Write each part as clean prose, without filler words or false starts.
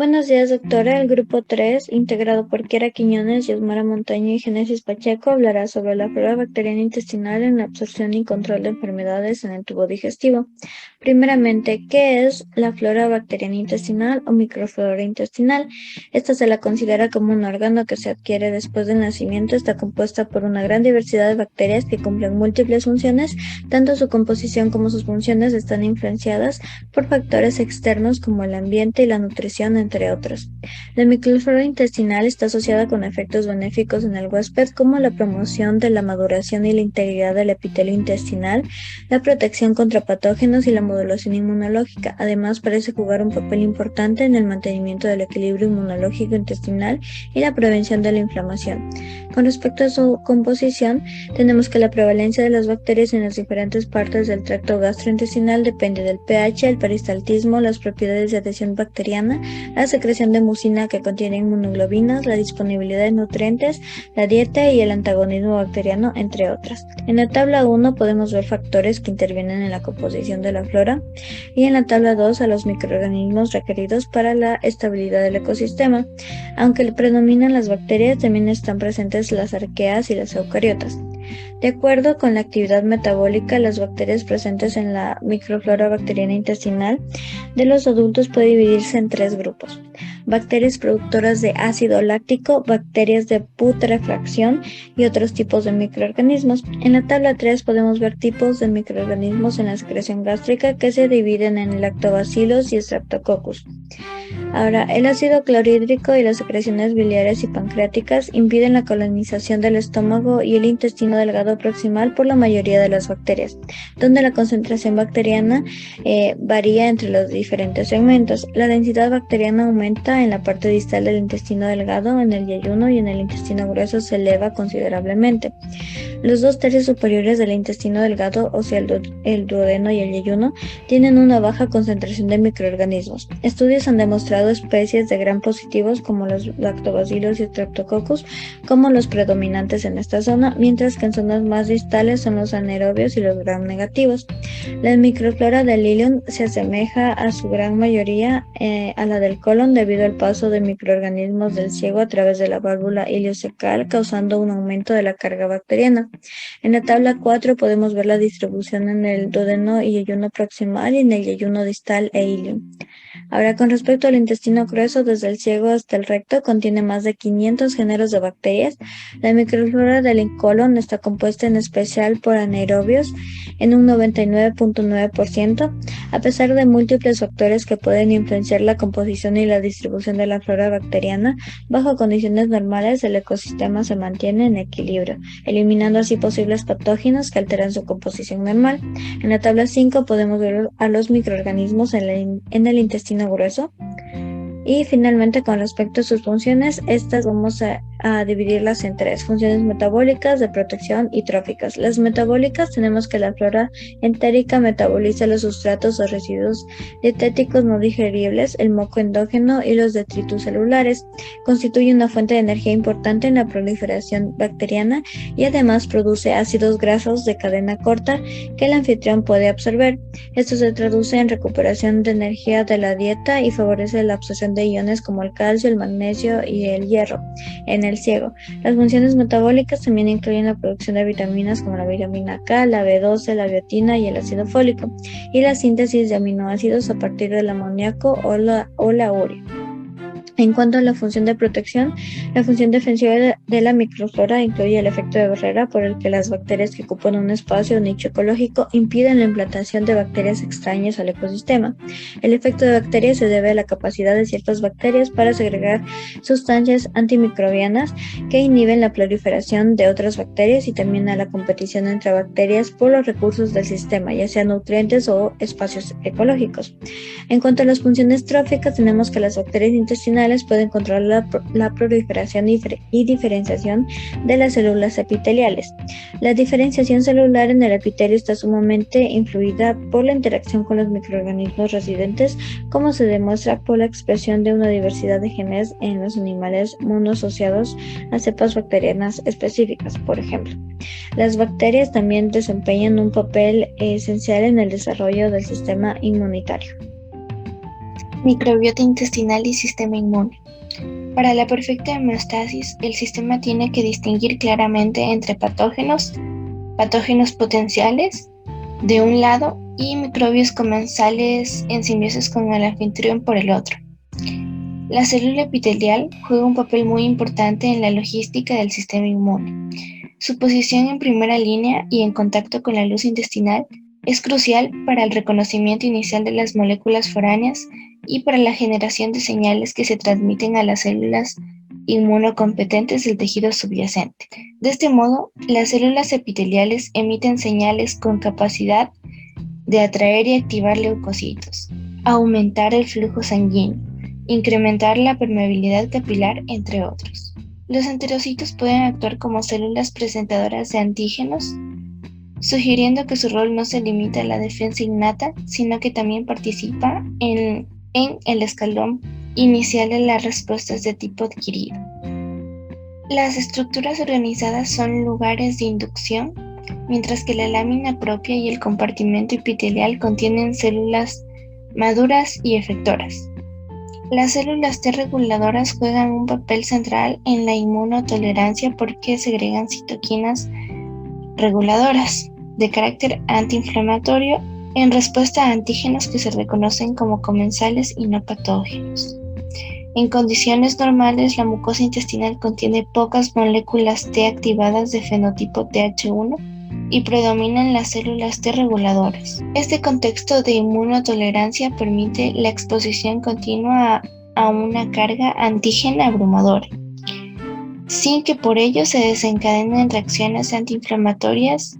Buenos días, doctora. El grupo 3, integrado por Kiera Quiñones, Yosmara Montaño y Génesis Pacheco, hablará sobre la flora bacteriana intestinal en la absorción y control de enfermedades en el tubo digestivo. Primeramente, ¿qué es la flora bacteriana intestinal o microflora intestinal? Esta se la considera como un órgano que se adquiere después del nacimiento. Está compuesta por una gran diversidad de bacterias que cumplen múltiples funciones. Tanto su composición como sus funciones están influenciadas por factores externos como el ambiente y la nutrición, entre otros. La microflora intestinal está asociada con efectos benéficos en el huésped, como la promoción de la maduración y la integridad del epitelio intestinal, la protección contra patógenos y la modulación inmunológica. Además, parece jugar un papel importante en el mantenimiento del equilibrio inmunológico intestinal y la prevención de la inflamación. Con respecto a su composición, tenemos que la prevalencia de las bacterias en las diferentes partes del tracto gastrointestinal depende del pH, el peristaltismo, las propiedades de adhesión bacteriana, la secreción de mucina que contiene inmunoglobinas, la disponibilidad de nutrientes, la dieta y el antagonismo bacteriano, entre otras. En la tabla 1 podemos ver factores que intervienen en la composición de la flora y en la tabla 2 a los microorganismos requeridos para la estabilidad del ecosistema. Aunque predominan las bacterias, también están presentes las arqueas y las eucariotas. De acuerdo con la actividad metabólica, las bacterias presentes en la microflora bacteriana intestinal de los adultos puede dividirse en tres grupos: bacterias productoras de ácido láctico, bacterias de putrefacción y otros tipos de microorganismos. En la tabla 3 podemos ver tipos de microorganismos en la secreción gástrica que se dividen en lactobacillus y streptococcus. Ahora, el ácido clorhídrico y las secreciones biliares y pancreáticas impiden la colonización del estómago y el intestino delgado proximal por la mayoría de las bacterias, donde la concentración bacteriana varía entre los diferentes segmentos. La densidad bacteriana aumenta en la parte distal del intestino delgado, en el yeyuno, y en el intestino grueso se eleva considerablemente. Los 2/3 superiores del intestino delgado, o sea el duodeno y el yeyuno, tienen una baja concentración de microorganismos. Estudios han demostrado especies de gram positivos como los lactobacillus y streptococcus como los predominantes en esta zona, mientras que en zonas más distales son los anaerobios y los gram negativos. La microflora del ileum se asemeja a su gran mayoría a la del colon debido al paso de microorganismos del ciego a través de la válvula ileocecal, causando un aumento de la carga bacteriana. En la tabla 4 podemos ver la distribución en el duodeno y yeyuno proximal y en el yeyuno distal e ileum. Ahora, con respecto al intestino grueso, desde el ciego hasta el recto, contiene más de 500 géneros de bacterias. La microflora del colon está compuesta en especial por anaerobios en un 99.9%. A pesar de múltiples factores que pueden influenciar la composición y la distribución de la flora bacteriana, bajo condiciones normales el ecosistema se mantiene en equilibrio, eliminando así posibles patógenos que alteran su composición normal. En la tabla 5 podemos ver a los microorganismos en el intestino grueso. Y finalmente, con respecto a sus funciones, estas vamos a dividirlas en tres: funciones metabólicas, de protección y tróficas. Las metabólicas, tenemos que la flora entérica metaboliza los sustratos o residuos dietéticos no digeribles, el moco endógeno y los detritus celulares. Constituye una fuente de energía importante en la proliferación bacteriana y además produce ácidos grasos de cadena corta que el anfitrión puede absorber. Esto se traduce en recuperación de energía de la dieta y favorece la absorción de iones como el calcio, el magnesio y el hierro en el ciego. Las funciones metabólicas también incluyen la producción de vitaminas como la vitamina K, la B12, la biotina y el ácido fólico, y la síntesis de aminoácidos a partir del amoníaco o la urea. En cuanto a la función de protección, la función defensiva de la microflora incluye el efecto de barrera por el que las bacterias que ocupan un espacio o nicho ecológico impiden la implantación de bacterias extrañas al ecosistema. El efecto de bacterias se debe a la capacidad de ciertas bacterias para segregar sustancias antimicrobianas que inhiben la proliferación de otras bacterias, y también a la competición entre bacterias por los recursos del sistema, ya sean nutrientes o espacios ecológicos. En cuanto a las funciones tróficas, tenemos que las bacterias intestinales pueden controlar la proliferación y diferenciación de las células epiteliales. La diferenciación celular en el epitelio está sumamente influida por la interacción con los microorganismos residentes, como se demuestra por la expresión de una diversidad de genes en los animales monoasociados a cepas bacterianas específicas, por ejemplo. Las bacterias también desempeñan un papel esencial en el desarrollo del sistema inmunitario. Microbiota intestinal y sistema inmune. Para la perfecta homeostasis, el sistema tiene que distinguir claramente entre patógenos potenciales, de un lado, y microbios comensales en simbiosis con el anfitrión por el otro. La célula epitelial juega un papel muy importante en la logística del sistema inmune. Su posición en primera línea y en contacto con la luz intestinal es crucial para el reconocimiento inicial de las moléculas foráneas y para la generación de señales que se transmiten a las células inmunocompetentes del tejido subyacente. De este modo, las células epiteliales emiten señales con capacidad de atraer y activar leucocitos, aumentar el flujo sanguíneo, incrementar la permeabilidad capilar, entre otros. Los enterocitos pueden actuar como células presentadoras de antígenos, sugiriendo que su rol no se limita a la defensa innata, sino que también participa en el escalón inicial de las respuestas de tipo adquirido. Las estructuras organizadas son lugares de inducción, mientras que la lámina propia y el compartimento epitelial contienen células maduras y efectoras. Las células T reguladoras juegan un papel central en la inmunotolerancia porque segregan citoquinas reguladoras de carácter antiinflamatorio en respuesta a antígenos que se reconocen como comensales y no patógenos. En condiciones normales, la mucosa intestinal contiene pocas moléculas T activadas de fenotipo Th1 y predominan las células T reguladoras. Este contexto de inmunotolerancia permite la exposición continua a una carga antígena abrumadora, sin que por ello se desencadenen reacciones antiinflamatorias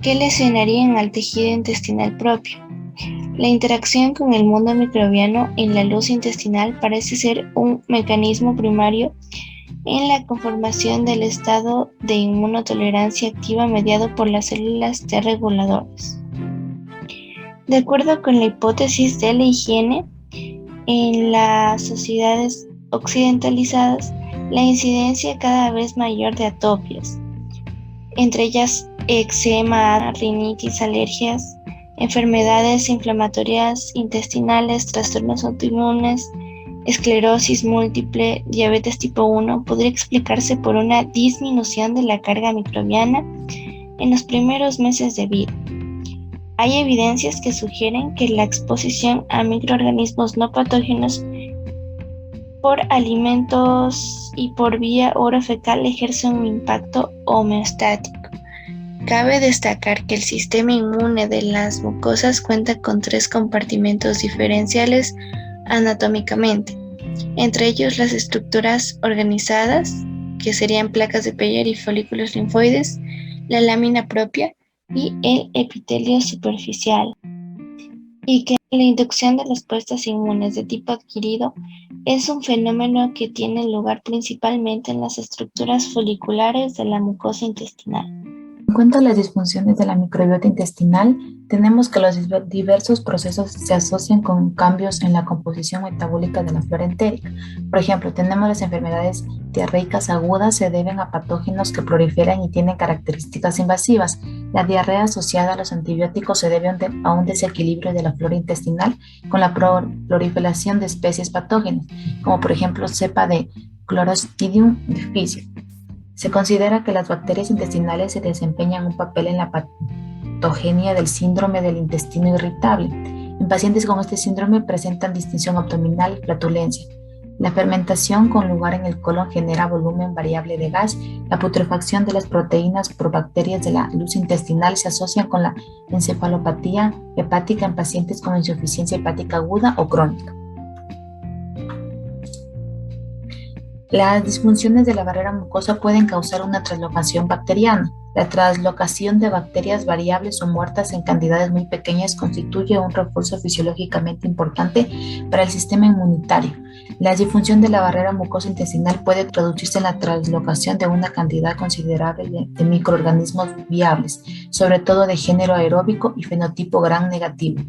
que lesionarían al tejido intestinal propio. La interacción con el mundo microbiano en la luz intestinal parece ser un mecanismo primario en la conformación del estado de inmunotolerancia activa mediado por las células T reguladoras. De acuerdo con la hipótesis de la higiene, en las sociedades occidentalizadas, la incidencia cada vez mayor de atopias, entre ellas eczema, rinitis, alergias, enfermedades inflamatorias intestinales, trastornos autoinmunes, esclerosis múltiple, diabetes tipo 1, podría explicarse por una disminución de la carga microbiana en los primeros meses de vida. Hay evidencias que sugieren que la exposición a microorganismos no patógenos por alimentos y por vía orofecal ejerce un impacto homeostático. Cabe destacar que el sistema inmune de las mucosas cuenta con 3 compartimentos diferenciales anatómicamente, entre ellos las estructuras organizadas, que serían placas de Peyer y folículos linfoides, la lámina propia y el epitelio superficial, y que la inducción de respuestas inmunes de tipo adquirido es un fenómeno que tiene lugar principalmente en las estructuras foliculares de la mucosa intestinal. En cuanto a las disfunciones de la microbiota intestinal, tenemos que los diversos procesos se asocian con cambios en la composición metabólica de la flora entérica. Por ejemplo, tenemos las enfermedades diarreicas agudas se deben a patógenos que proliferan y tienen características invasivas. La diarrea asociada a los antibióticos se debe a un desequilibrio de la flora intestinal con la proliferación de especies patógenas, como por ejemplo cepa de Clostridium difficile. Se considera que las bacterias intestinales se desempeñan un papel en la patogenia del síndrome del intestino irritable. En pacientes con este síndrome presentan distensión abdominal y flatulencia. La fermentación con lugar en el colon genera volumen variable de gas. La putrefacción de las proteínas por bacterias de la luz intestinal se asocia con la encefalopatía hepática en pacientes con insuficiencia hepática aguda o crónica. Las disfunciones de la barrera mucosa pueden causar una translocación bacteriana. La translocación de bacterias variables o muertas en cantidades muy pequeñas constituye un refuerzo fisiológicamente importante para el sistema inmunitario. La disfunción de la barrera mucosa intestinal puede traducirse en la translocación de una cantidad considerable de microorganismos viables, sobre todo de género aeróbico y fenotipo gram negativo.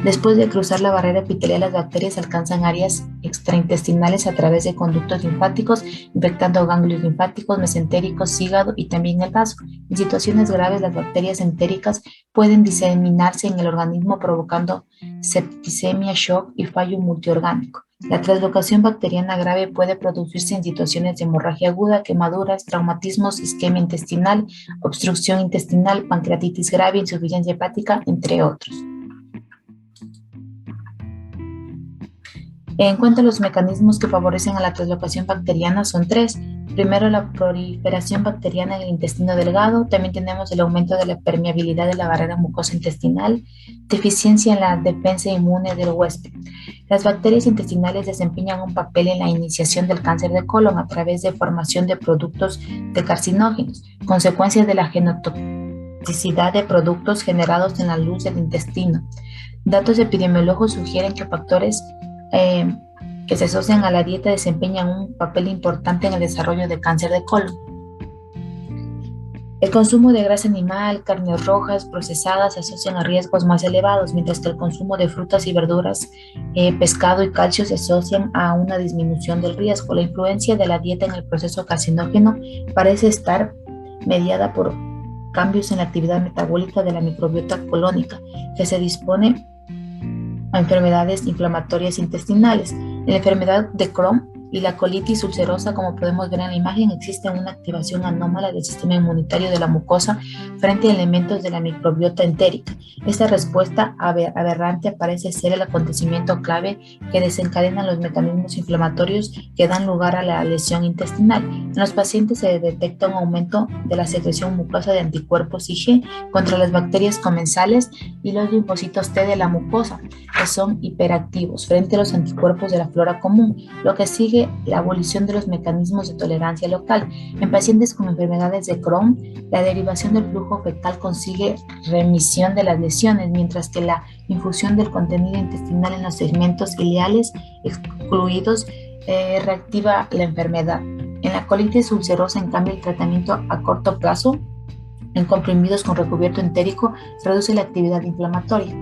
Después de cruzar la barrera epitelial, las bacterias alcanzan áreas extraintestinales a través de conductos linfáticos, infectando ganglios linfáticos, mesentéricos, hígado y también el vaso. En situaciones graves, las bacterias entéricas pueden diseminarse en el organismo provocando septicemia, shock y fallo multiorgánico. La translocación bacteriana grave puede producirse en situaciones de hemorragia aguda, quemaduras, traumatismos, isquemia intestinal, obstrucción intestinal, pancreatitis grave, insuficiencia hepática, entre otros. En cuanto a los mecanismos que favorecen a la translocación bacteriana, son tres. Primero, la proliferación bacteriana en el intestino delgado. También tenemos el aumento de la permeabilidad de la barrera mucosa intestinal, deficiencia en la defensa inmune del huésped. Las bacterias intestinales desempeñan un papel en la iniciación del cáncer de colon a través de formación de productos de carcinógenos, consecuencia de la genotoxicidad de productos generados en la luz del intestino. Datos epidemiológicos sugieren que factores que se asocian a la dieta desempeñan un papel importante en el desarrollo de cáncer de colon. El consumo de grasa animal, carnes rojas, procesadas se asocian a riesgos más elevados, mientras que el consumo de frutas y verduras, pescado y calcio se asocian a una disminución del riesgo. La influencia de la dieta en el proceso carcinógeno parece estar mediada por cambios en la actividad metabólica de la microbiota colónica, que se dispone a enfermedades inflamatorias intestinales. En la enfermedad de Crohn y la colitis ulcerosa, como podemos ver en la imagen, existe una activación anómala del sistema inmunitario de la mucosa frente a elementos de la microbiota entérica. Esta respuesta aberrante parece ser el acontecimiento clave que desencadena los mecanismos inflamatorios que dan lugar a la lesión intestinal. En los pacientes se detecta un aumento de la secreción mucosa de anticuerpos IgG contra las bacterias comensales y los linfocitos T de la mucosa, que son hiperactivos frente a los anticuerpos de la flora común, lo que sigue la abolición de los mecanismos de tolerancia local. En pacientes con enfermedades de Crohn, la derivación del flujo fecal consigue remisión de las lesiones, mientras que la infusión del contenido intestinal en los segmentos ileales excluidos reactiva la enfermedad. En la colitis ulcerosa, en cambio, el tratamiento a corto plazo en comprimidos con recubierto entérico reduce la actividad inflamatoria.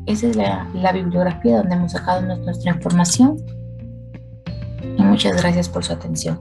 Esa es la bibliografía donde hemos sacado nuestra información. Y muchas gracias por su atención.